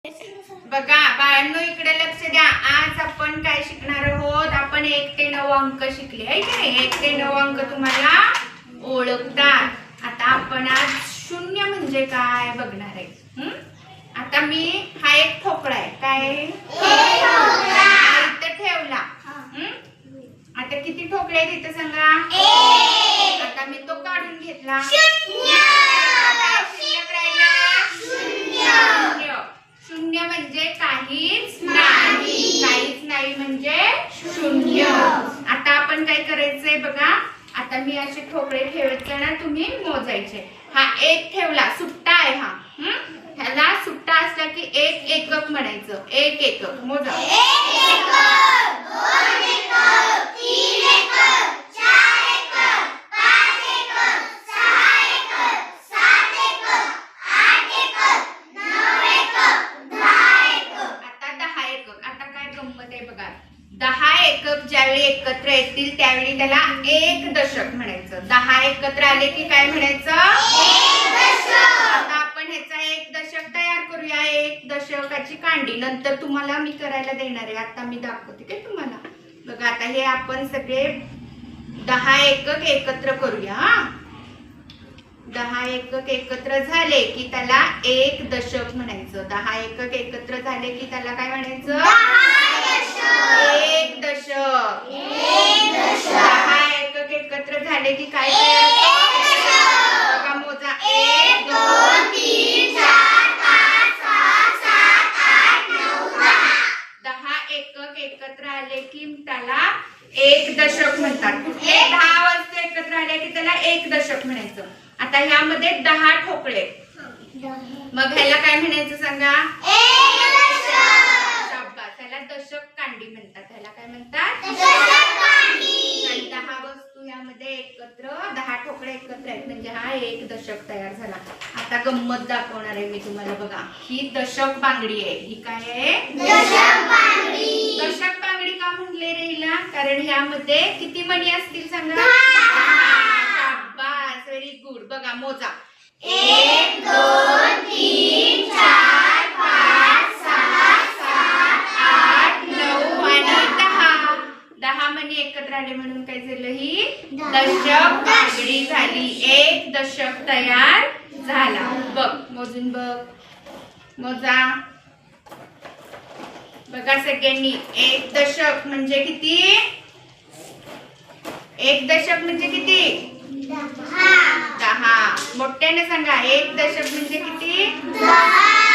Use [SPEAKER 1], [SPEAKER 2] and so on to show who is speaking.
[SPEAKER 1] बघा बाळांनो, इकडे लक्ष द्या. आज आपण काय शिकणार आहोत? आपण 1 ते 9 अंक शिकले आहे की नाही? 1 ते 9 अंक तुम्हाला ओळखतात. आता आपण आज शून्य म्हणजे काय बघणार आहे. आता मी हा एक ठोकळा आहे. काय इथं ठेवला. आता किती ठोकळे आहेत इथं सांगा? आता मी तो काढून घेतला. शून्य म्हणजे काहीच नाही. काहीच नाही म्हणजे शून्य. आता आपण काय करायचंय बघा. आता मी असे ठोकळे ठेवायचे ना, तुम्ही मोजायचे. हा एक ठेवला, सुट्टा आहे हा. ह्याला सुट्टा असला की 1 एकक म्हणायचं. 1 एकक मोजा. 1 एकक, 2 एकक, 3 एकक, 4 एकक, 5 एकक, 6 एकक, 7 एकक, 8 एकक, 9 एकक, 10 एकक. आता 10 एकक. आता काय गंमत आहे बघा. 10 एकक ज्यावेळी एकत्र येतील त्यावेळी त्याला 1 दशक म्हणायचं. 10 एकत्र आले की काय म्हणायचं? 1 दशक. आता आपण ह्याचा 1 दशक तयार करूया. 1 दशकाची कांडी नंतर तुम्हाला मी करायला देणार आहे. आता मी दाखवते काय तुम्हाला. बघा आता हे आपण सगळे 10 एकक एकत्र करूया. 10 एकक एकत्र झाले की त्याला 1 दशक म्हणायचं. 10 एकक एकत्र झाले की त्याला काय म्हणायचं? 1 दशक. 10 एकक एकत्र झाले की काय बघा मोजा. 1 2 3 4 5 6 7 8 9 10 एकक एकत्र आले की त्याला 1 दशक म्हणतात. कुठले 10 वस्तू एकत्र आले की त्याला 1 दशक म्हणायचं. आता ह्यामध्ये 10 ठोकळे. मग ह्याला काय म्हणायचं सांगा? 1 दशक. शाबास. ह्याला दशक कांडी म्हणतात. ह्याला काय म्हणतात? दशक कांडी. आणि 10 वस्तू यामध्ये एकत्र 10 ठोकळे एकत्र आहेत म्हणजे हा 1 दशक तयार झाला. आता गंमत दाखवणार आहे मी तुम्हाला. बघा ही दशक बांगडी आहे. ही काय आहे? दशक बांगडी. दशक बांगडी का म्हणले रे हिला? कारण ह्यामध्ये किती मणी असतील सांगा? शाबास. Very good. बघा मोजा. 1 2 3 4 5 6 7 8 9 आणि 10. 10 मणी एकत्र आले म्हणून काय झालं? ही दशक बांगडी झाली. 1 दशक तयार झाला. बघ मोजून बघ. मोजा. बघा सगळ्यांनी. 1 दशक म्हणजे किती? 1 दशक म्हणजे किती? 10. मोठ्याने सांगा. 1 दशक म्हणजे किती? 10.